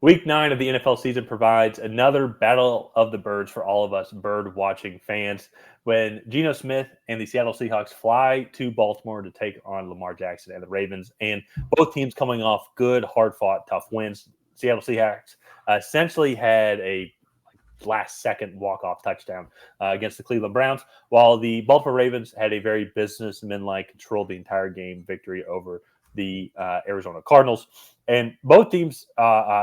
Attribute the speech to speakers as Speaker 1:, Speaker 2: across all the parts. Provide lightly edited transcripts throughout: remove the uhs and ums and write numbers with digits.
Speaker 1: Week 9 of the NFL season provides another battle of the birds for all of us bird-watching fans when Geno Smith and the Seattle Seahawks fly to Baltimore to take on Lamar Jackson and the Ravens, and both teams coming off good, hard-fought, tough wins. Seattle Seahawks essentially had a last-second walk-off touchdown against the Cleveland Browns, while the Baltimore Ravens had a very businessman-like, controlled the entire game victory over the Arizona Cardinals. And both teams,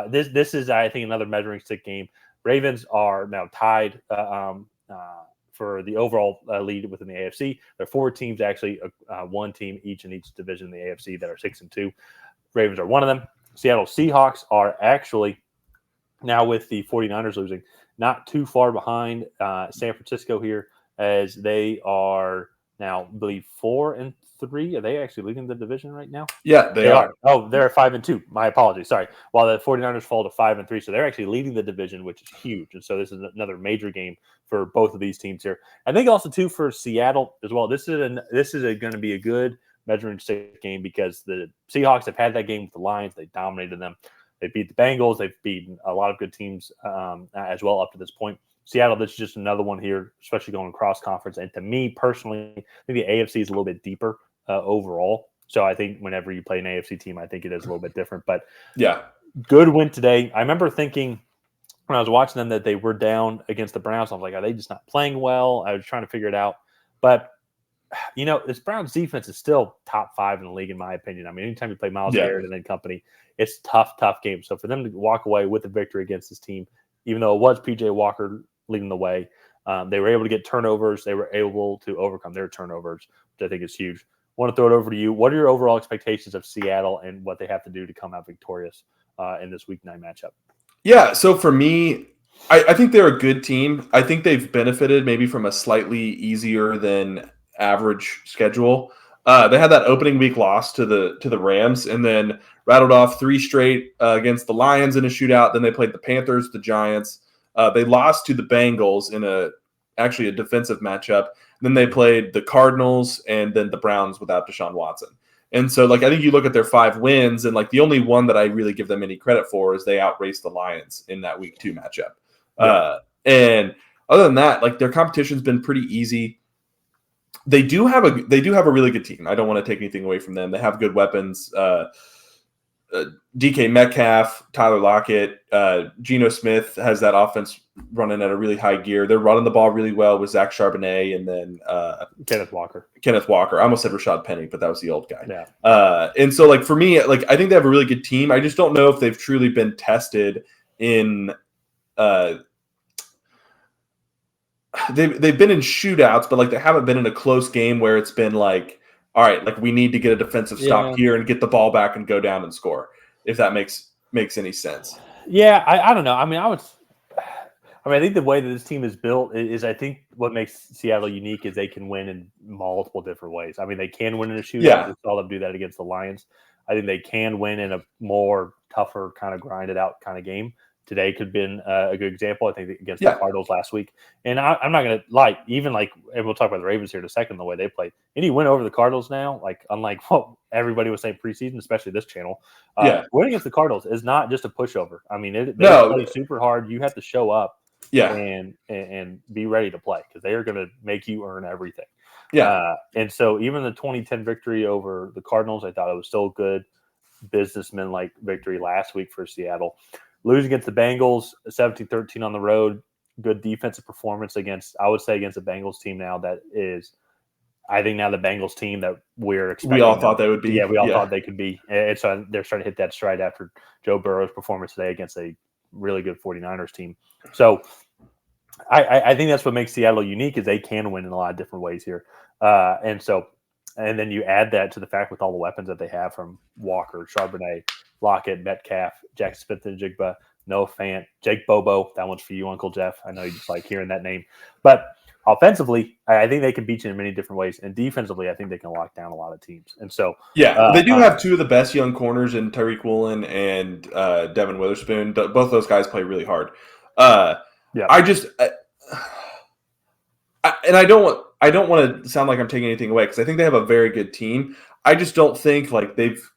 Speaker 1: this is, I think, another measuring stick game. Ravens are now tied for the overall lead within the AFC. There are 4 teams, actually, one team each in each division in the AFC that are 6-2. Ravens are one of them. Seattle Seahawks are actually, now with the 49ers losing, not too far behind San Francisco here, as they are now, I believe, 4-3. Are they actually leading the division right now?
Speaker 2: Yeah, they are.
Speaker 1: Oh, they're 5-2. My apologies. Sorry. While the 49ers fall to 5-3. So they're actually leading the division, which is huge. And so this is another major game for both of these teams here. I think also, too, for Seattle as well, this is going to be a good measuring stick game because the Seahawks have had that game with the Lions. They dominated them. They beat the Bengals. They've beaten a lot of good teams as well up to this point. Seattle, this is just another one here, especially going cross conference. And to me personally, I think the AFC is a little bit deeper overall. So I think whenever you play an AFC team, I think it is a little bit different. But
Speaker 2: yeah,
Speaker 1: good win today. I remember thinking when I was watching them that they were down against the Browns. I was like, are they just not playing well? I was trying to figure it out. But, this Browns defense is still top 5 in the league, in my opinion. I mean, anytime you play Myles Garrett and then company, it's tough game. So for them to walk away with a victory against this team, even though it was P.J. Walker leading the way, they were able to get turnovers. They were able to overcome their turnovers, which I think is huge. I want to throw it over to you. What are your overall expectations of Seattle and what they have to do to come out victorious in this Week 9 matchup?
Speaker 2: Yeah, so for me, I think they're a good team. I think they've benefited maybe from a slightly easier than average schedule. They had that opening week loss to the Rams, and then rattled off 3 straight against the Lions in a shootout. Then they played the Panthers, the Giants. They lost to the Bengals in actually a defensive matchup. Then they played the Cardinals and then the Browns without Deshaun Watson. And so, I think you look at their 5 wins, and the only one that I really give them any credit for is they outraced the Lions in that Week 2 matchup. Yeah. And other than that, their competition's been pretty easy. They do have a really good team. I don't want to take anything away from them. They have good weapons. DK Metcalf, Tyler Lockett, Geno Smith has that offense running at a really high gear. They're running the ball really well with Zach Charbonnet and then
Speaker 1: Kenneth Walker.
Speaker 2: I almost said Rashad Penny, but that was the old guy.
Speaker 1: Yeah.
Speaker 2: And so, for me, I think they have a really good team. I just don't know if they've truly been tested in they've been in shootouts, but they haven't been in a close game where it's been all right, we need to get a defensive stop here and get the ball back and go down and score, if that makes any sense.
Speaker 1: Yeah, I don't know. I mean, I think the way that this team is built is I think what makes Seattle unique is they can win in multiple different ways. I mean, they can win in a shootout. Yeah. We saw them do that against the Lions. I think they can win in a more tougher kind of grinded out kind of game. Today could have been a good example, I think, against the Cardinals last week. And I'm not going to lie, even and we'll talk about the Ravens here in a second, the way they played. Any win over the Cardinals now, unlike what everybody was saying preseason, especially this channel, winning against the Cardinals is not just a pushover. I mean, they play super hard. You have to show up and be ready to play because they are going to make you earn everything.
Speaker 2: Yeah.
Speaker 1: And so even the 2010 victory over the Cardinals, I thought it was still a good businessman-like victory last week for Seattle. Lose against the Bengals, 17-13 on the road. Good defensive performance against the Bengals team now that is, I think now the Bengals team that we're expecting.
Speaker 2: We all thought they would be.
Speaker 1: Yeah, we all thought they could be. And so they're starting to hit that stride after Joe Burrow's performance today against a really good 49ers team. So I think that's what makes Seattle unique is they can win in a lot of different ways here. And then you add that to the fact with all the weapons that they have from Walker, Charbonnet, Lockett, Metcalf, Jackson Smith-Njigba, Noah Fant, Jake Bobo. That one's for you, Uncle Jeff. I know you just like hearing that name. But offensively, I think they can beat you in many different ways. And defensively, I think they can lock down a lot of teams. And so,
Speaker 2: they do have 2 of the best young corners in Tyreek Woolen and Devin Witherspoon. Both of those guys play really hard. I don't want to sound like I'm taking anything away because I think they have a very good team. I just don't think they've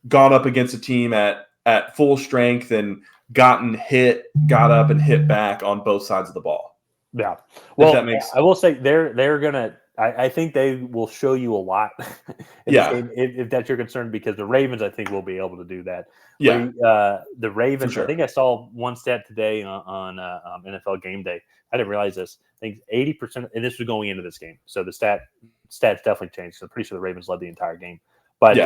Speaker 2: gone up against a team at full strength and gotten hit, got up, and hit back on both sides of the ball.
Speaker 1: Yeah.
Speaker 2: If
Speaker 1: Well,
Speaker 2: that makes
Speaker 1: I will say they're gonna. I think they will show you a lot in this game if that's your concern, because the Ravens, I think, will be able to do that.
Speaker 2: Yeah.
Speaker 1: The Ravens.
Speaker 2: Sure.
Speaker 1: I think I saw one stat today on NFL Game Day. I didn't realize this. I think 80%, and this was going into this game, so the stats definitely changed. So I'm pretty sure the Ravens led the entire game, but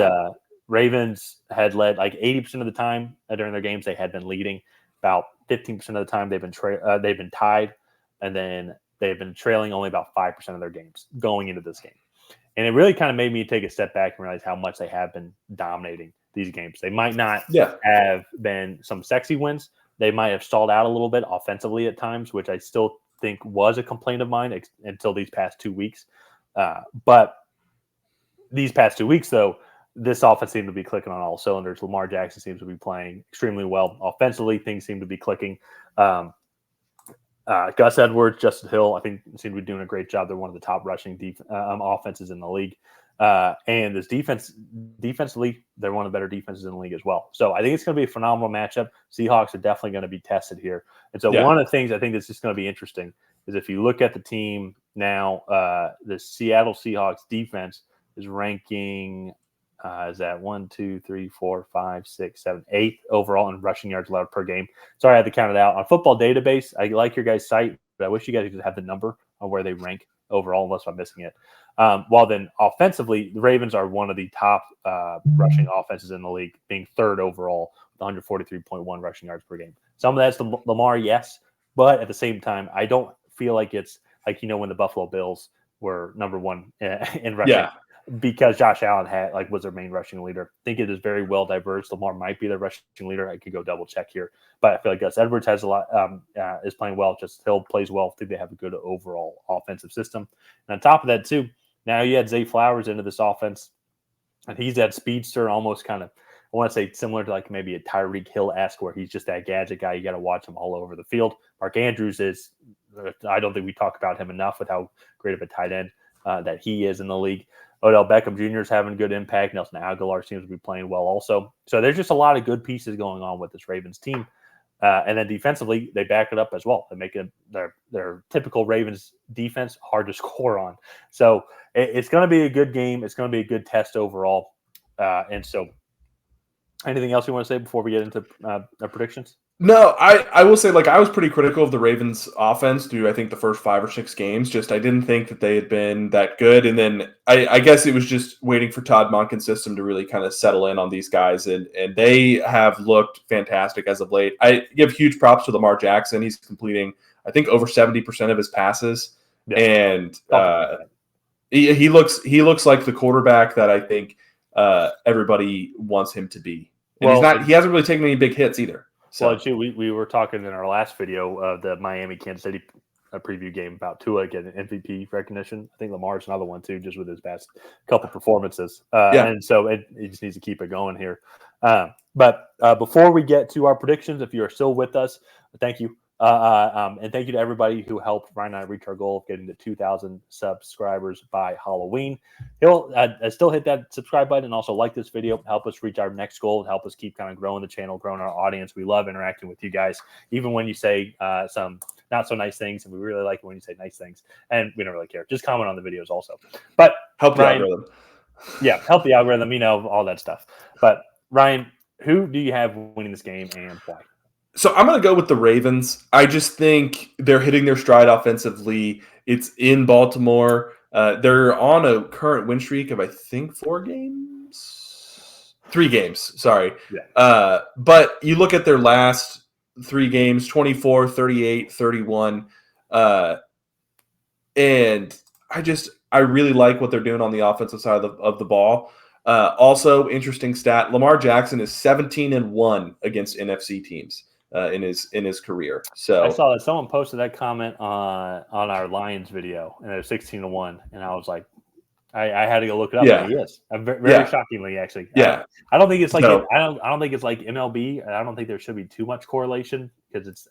Speaker 1: Ravens had led like 80% of the time during their games. They had been leading. About 15% of the time they've been tied, and then they've been trailing only about 5% of their games going into this game. And it really kind of made me take a step back and realize how much they have been dominating these games. They might not have been some sexy wins. They might have stalled out a little bit offensively at times, which I still think was a complaint of mine until these past 2 weeks. But these past 2 weeks, though, this offense seemed to be clicking on all cylinders. Lamar Jackson seems to be playing extremely well. Offensively, things seem to be clicking. Gus Edwards, Justin Hill, I think seem to be doing a great job. They're one of the top rushing offenses in the league. And this defensively, they're one of the better defenses in the league as well. So I think it's going to be a phenomenal matchup. Seahawks are definitely going to be tested here. And so one of the things I think that's just going to be interesting is if you look at the team now, the Seattle Seahawks defense is ranking is that 1, 2, 3, 4, 5, 6, 7, 8 overall in rushing yards allowed per game. Sorry, I had to count it out. On Football Database, I like your guys' site, but I wish you guys could have the number on where they rank overall, unless I'm missing it. While then offensively, the Ravens are one of the top rushing offenses in the league, being third overall with 143.1 rushing yards per game. Some of that's Lamar, yes, but at the same time, I don't feel like it's like, when the Buffalo Bills were number one in rushing.
Speaker 2: Yeah.
Speaker 1: Because Josh Allen was their main rushing leader. I think it is very well diverse. Lamar might be their rushing leader. I could go double check here, but I feel like Gus Edwards has a lot, is playing well. Just Hill plays well. I think they have a good overall offensive system. And on top of that too, now you had Zay Flowers into this offense, and he's that speedster, almost kind of, I want to say similar to like maybe a Tyreek Hill-esque, where he's just that gadget guy. You got to watch him all over the field. Mark Andrews is, I don't think we talk about him enough with how great of a tight end that he is in the league. Odell Beckham Jr. is having good impact. Nelson Aguilar seems to be playing well also. So there's just a lot of good pieces going on with this Ravens team. And then defensively, they back it up as well. They make it their typical Ravens defense hard to score on. So it's going to be a good game. It's going to be a good test overall. And so anything else you want to say before we get into our predictions?
Speaker 2: No, I will say, like, I was pretty critical of the Ravens offense through, I think, the first 5 or 6 games. Just I didn't think that they had been that good. And then I guess it was just waiting for Todd Monken's system to really kind of settle in on these guys. And they have looked fantastic as of late. I give huge props to Lamar Jackson. He's completing, I think, over 70% of his passes. Yeah. And he looks like the quarterback that I think everybody wants him to be. And he hasn't really taken any big hits either. So
Speaker 1: we were talking in our last video of the Miami-Kansas City preview game about Tua getting MVP recognition. I think Lamar's another one too, just with his past couple performances. And so he just needs to keep it going here. But before we get to our predictions, if you are still with us, thank you. And thank you to everybody who helped Ryan and I reach our goal of getting to 2,000 subscribers by Halloween. He'll still hit that subscribe button and also like this video. Help us reach our next goal. Help us keep kind of growing the channel, growing our audience. We love interacting with you guys, even when you say some not so nice things, and we really like it when you say nice things. And we don't really care. Just comment on the videos also. But
Speaker 2: help the algorithm.
Speaker 1: Yeah, help the algorithm. All that stuff. But Ryan, who do you have winning this game and why?
Speaker 2: So I'm going to go with the Ravens. I just think they're hitting their stride offensively. It's in Baltimore. They're on a current win streak of, I think, 3 games. Sorry.
Speaker 1: Yeah.
Speaker 2: But you look at their last 3 games, 24, 38, 31. And I really like what they're doing on the offensive side of the ball. Also, interesting stat, Lamar Jackson is 17-1 against NFC teams. In his career. So
Speaker 1: I saw that someone posted that comment on our Lions video, and it was 16-1, and I was like, I had to go look it up.
Speaker 2: Yeah.
Speaker 1: And he is very shockingly, actually.
Speaker 2: Yeah,
Speaker 1: I don't think it's like I don't think it's like MLB. I don't think there should be too much correlation because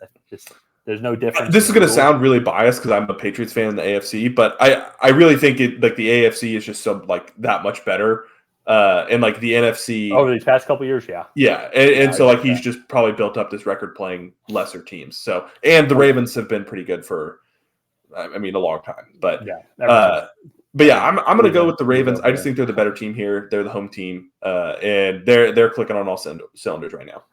Speaker 1: there's no difference.
Speaker 2: This is going to sound really biased because I'm a Patriots fan in the AFC, but I really think the AFC is just so like that much better and like the NFC
Speaker 1: over these past couple years. Yeah.
Speaker 2: Yeah, and so like he's just probably built up this record playing lesser teams. So and the Ravens have been pretty good for, I mean, a long time. But yeah, I'm going to go with the Ravens. I just think they're the better team here. They're the home team, and they're clicking on all cylinders right now.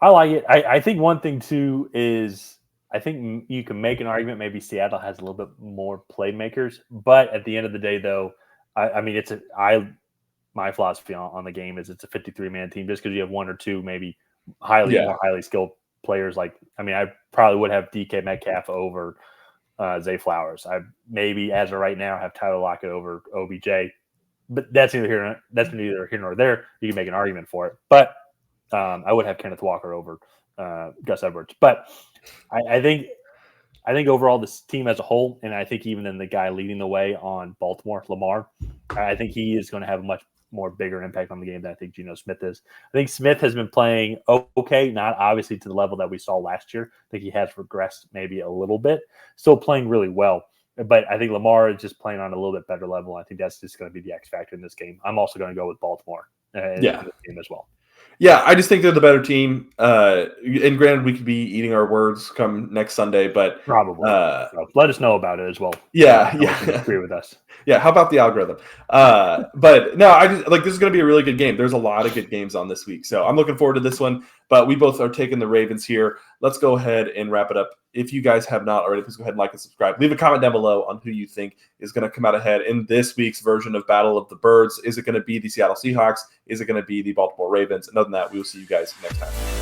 Speaker 1: I like it. I think one thing too is I think you can make an argument maybe Seattle has a little bit more playmakers, but at the end of the day, though, I mean my philosophy on the game is it's a 53-man team just because you have one or two maybe more highly skilled players. Like, I mean, I probably would have DK Metcalf over Zay Flowers. I maybe as of right now have Tyler Lockett over OBJ, but that's neither here nor there. You can make an argument for it, but I would have Kenneth Walker over Gus Edwards. But I think overall this team as a whole, and I think even in the guy leading the way on Baltimore, Lamar, I think he is going to have a much more bigger impact on the game than I think Geno Smith is. I think Smith has been playing okay, not obviously to the level that we saw last year. I think he has regressed maybe a little bit, still playing really well. But I think Lamar is just playing on a little bit better level. I think that's just going to be the X factor in this game. I'm also going to go with Baltimore in this game as well.
Speaker 2: Yeah, I just think they're the better team. And granted, we could be eating our words come next Sunday, but
Speaker 1: probably so let us know about it as well.
Speaker 2: Yeah,
Speaker 1: agree with us.
Speaker 2: Yeah, how about the algorithm? But no, I just like this is going to be a really good game. There's a lot of good games on this week, so I'm looking forward to this one. But we both are taking the Ravens here. Let's go ahead and wrap it up. If you guys have not already, please go ahead and like and subscribe. Leave a comment down below on who you think is going to come out ahead in this week's version of Battle of the Birds. Is it going to be the Seattle Seahawks? Is it going to be the Baltimore Ravens? And other than that, we will see you guys next time.